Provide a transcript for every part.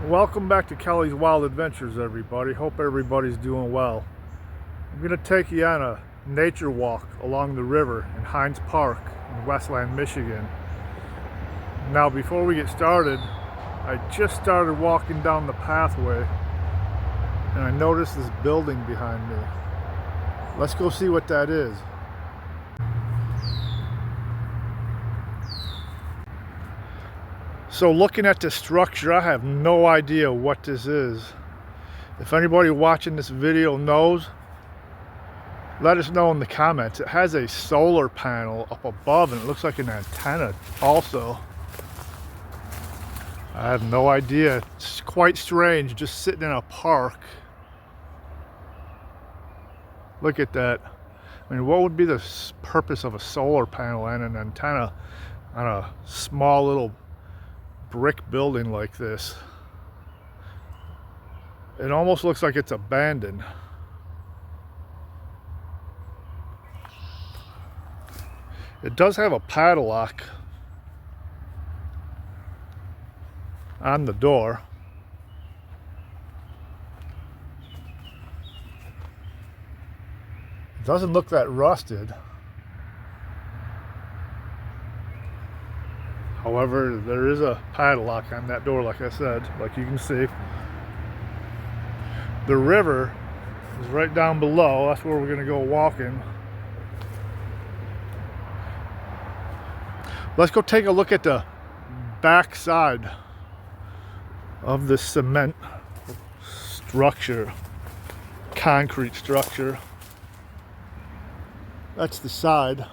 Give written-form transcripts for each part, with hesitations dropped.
Welcome back to Kelly's Wild Adventures, everybody. Hope everybody's doing well. I'm going to take you on a nature walk along the river in Hines Park in Westland, Michigan. Now, before we get started, I just started walking down the pathway and I noticed this building behind me. Let's go see what that is. So looking at this structure, I have no idea what this is. If anybody watching this video knows, let us know in the comments. It has a solar panel up above and it looks like an antenna also. I have no idea. It's quite strange just sitting in a park. Look at that. I mean, what would be the purpose of a solar panel and an antenna on a small little brick building like this? It almost looks like it's abandoned. It does have a padlock on the door. It doesn't look that rusted. However, there is a padlock on that door, like I said, like you can see. The river is right down below. That's where we're going to go walking. Let's go take a look at the back side of this cement structure, concrete structure. That's the side.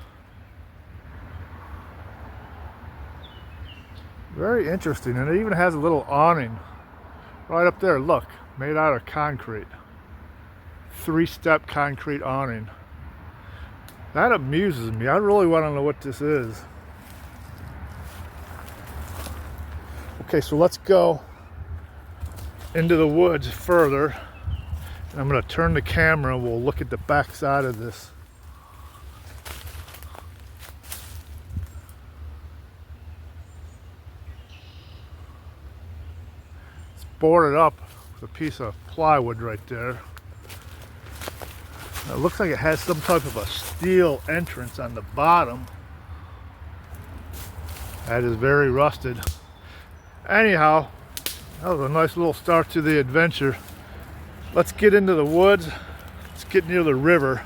Very interesting, and it even has a little awning right up there, look, made out of concrete. 3-step concrete awning. That amuses me. I really want to know what this is. Okay, so let's go into the woods further, and I'm going to turn the camera and we'll look at the back side of this. Boarded up with a piece of plywood right there. It looks like it has some type of a steel entrance on the bottom. That is very rusted. Anyhow, that was a nice little start to the adventure. Let's get into the woods. Let's get near the river.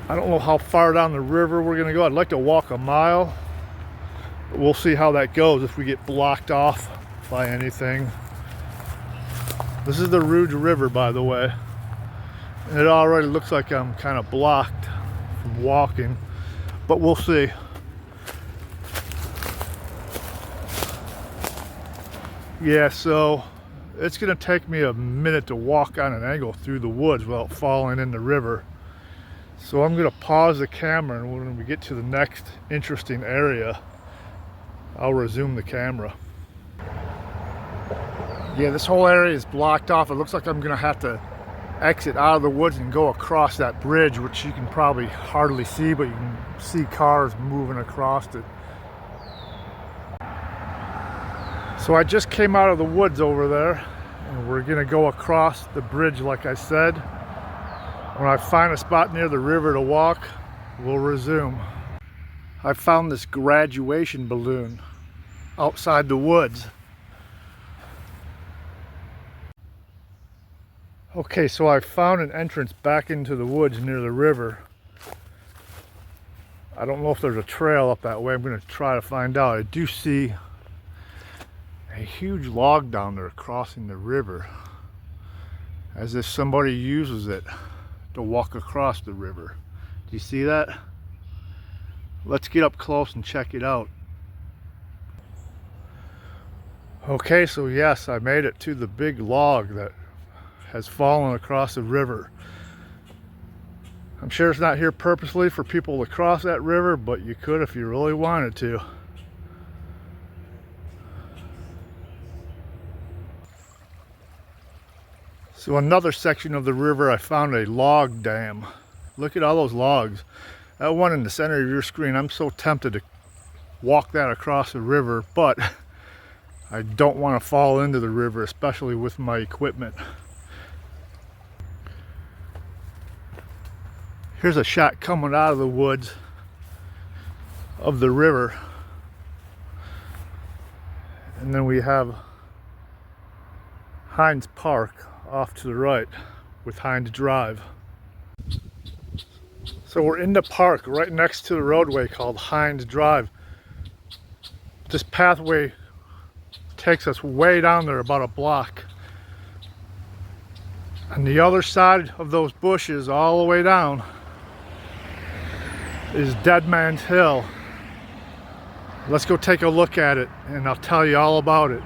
I don't know how far down the river we're going to go. I'd like to walk a mile. We'll see how that goes if we get blocked off by anything. This is the Rouge River, by the way. It already looks like I'm kind of blocked from walking, but we'll see. Yeah, so it's going to take me a minute to walk on an angle through the woods without falling in the river. So I'm going to pause the camera, and when we get to the next interesting area, I'll resume the camera. Yeah, this whole area is blocked off. It looks like I'm gonna have to exit out of the woods and go across that bridge, which you can probably hardly see, but you can see cars moving across it. So I just came out of the woods over there, and we're gonna go across the bridge like I said. When I find a spot near the river to walk, we'll resume. I found this graduation balloon outside the woods. Okay, so I found an entrance back into the woods near the river. I don't know if there's a trail up that way. I'm going to try to find out. I do see a huge log down there crossing the river, as if somebody uses it to walk across the river. Do you see that? Let's get up close and check it out. Okay, so yes, I made it to the big log that has fallen across the river. I'm sure it's not here purposely for people to cross that river, but you could if you really wanted to. So another section of the river, I found a log dam. Look at all those logs. That one in the center of your screen, I'm so tempted to walk that across the river, but I don't want to fall into the river, especially with my equipment. Here's a shot coming out of the woods of the river. And then we have Hines Park off to the right with Hines Drive. So we're in the park right next to the roadway called Hines Drive. This pathway takes us way down there, about a block. On the other side of those bushes, all the way down, is Deadman's Hill. Let's go take a look at it and I'll tell you all about it.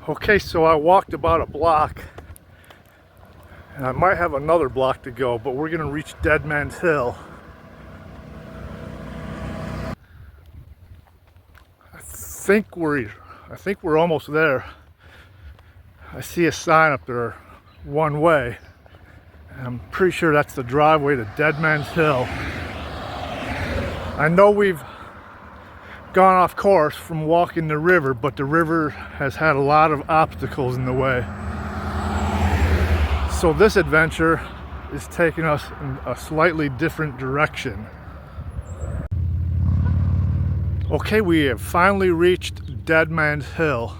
Okay, so I walked about a block and I might have another block to go, but we're gonna reach Deadman's Hill. I think we're almost there. I see a sign up there, one way. I'm pretty sure that's the driveway to Deadman's Hill. I know we've gone off course from walking the river, but the river has had a lot of obstacles in the way. So this adventure is taking us in a slightly different direction. Okay, we have finally reached Deadman's Hill.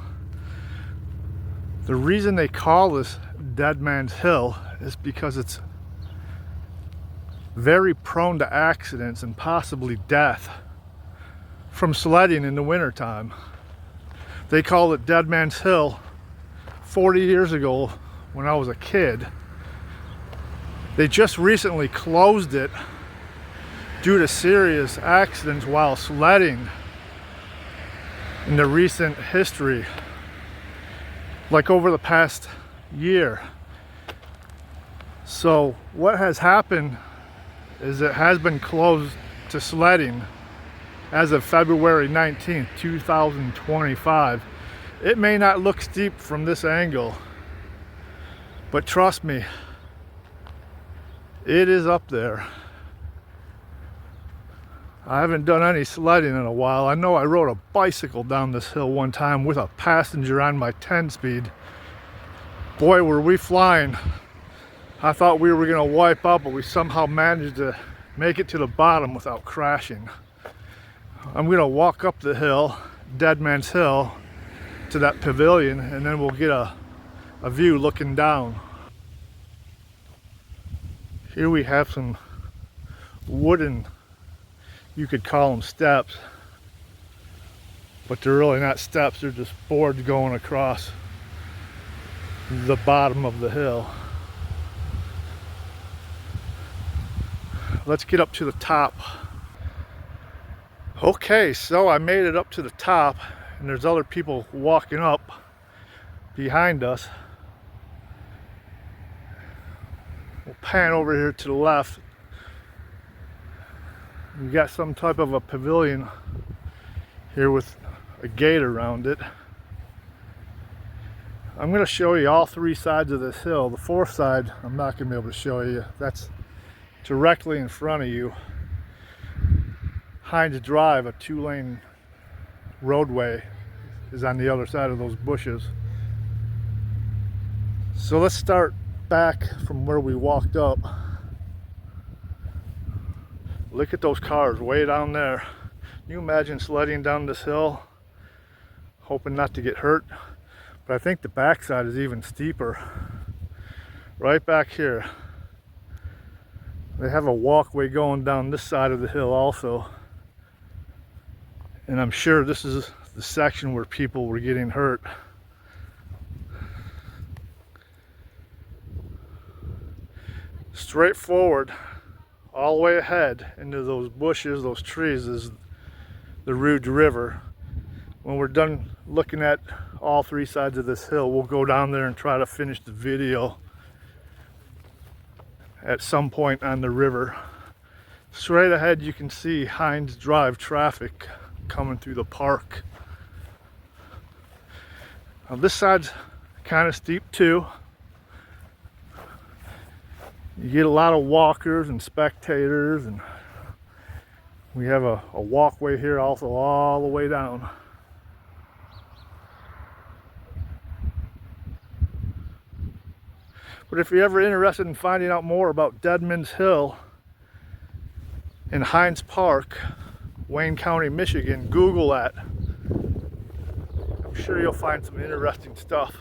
The reason they call this Deadman's Hill is because it's very prone to accidents and possibly death from sledding in the wintertime. They called it Deadman's Hill 40 years ago when I was a kid. They just recently closed it due to serious accidents while sledding in the recent history, like over the past year. So what has happened is it has been closed to sledding as of February 19th, 2025. It may not look steep from this angle, but trust me, it is up there. I haven't done any sledding in a while. I know I rode a bicycle down this hill one time with a passenger on my 10-speed. Boy, were we flying. I thought we were gonna wipe out, but we somehow managed to make it to the bottom without crashing. I'm gonna walk up the hill, Deadman's Hill, to that pavilion, and then we'll get a view looking down. Here we have some wooden, you could call them steps, but they're really not steps, they're just boards going across the bottom of the hill. Let's get up to the top. Okay, so I made it up to the top, and there's other people walking up behind us. We'll pan over here to the left. We got some type of a pavilion here with a gate around it. I'm going to show you all three sides of this hill. The fourth side I'm not going to be able to show you. That's directly in front of you. Hines Drive, a 2-lane roadway, is on the other side of those bushes. So let's start back from where we walked up. Look at those cars way down there. Can you imagine sledding down this hill, hoping not to get hurt? But I think the backside is even steeper. Right back here. They have a walkway going down this side of the hill also. And I'm sure this is the section where people were getting hurt. Straight forward, all the way ahead into those bushes, those trees, is the Rouge River. When we're done looking at all three sides of this hill, we'll go down there and try to finish the video at some point on the river. Straight ahead you can see Hines Drive traffic coming through the park. Now this side's kind of steep too. You get a lot of walkers and spectators, and we have a walkway here also all the way down. But if you're ever interested in finding out more about Deadman's Hill in Hines Park, Wayne County, Michigan, Google that. I'm sure you'll find some interesting stuff.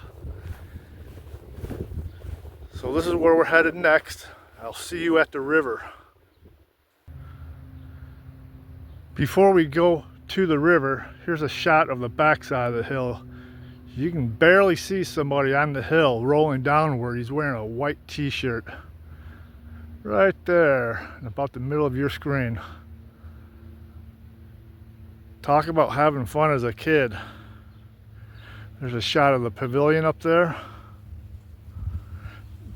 So this is where we're headed next. I'll see you at the river. Before we go to the river, here's a shot of the backside of the hill. You can barely see somebody on the hill rolling downward. He's wearing a white t-shirt. Right there, in about the middle of your screen. Talk about having fun as a kid. There's a shot of the pavilion up there.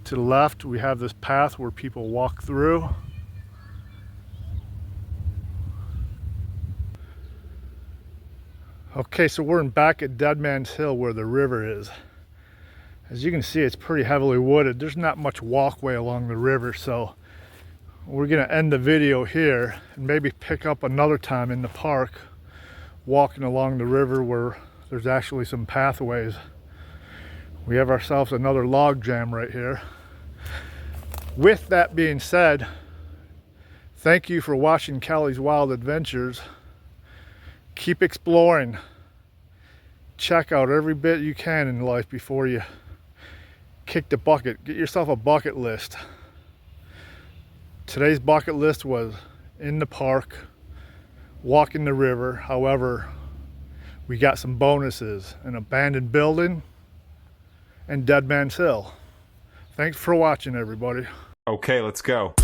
To the left, we have this path where people walk through. Okay, so we're back at Deadman's Hill where the river is. As you can see, it's pretty heavily wooded. There's not much walkway along the river, so we're gonna end the video here and maybe pick up another time in the park, walking along the river where there's actually some pathways. We have ourselves another log jam right here. With that being said, thank you for watching Kelly's Wild Adventures. Keep exploring. Check out every bit you can in life before you kick the bucket. Get yourself a bucket list. Today's bucket list was in the park, walking the river. However, we got some bonuses: an abandoned building and Deadman's Hill. Thanks for watching, everybody. Okay, let's go.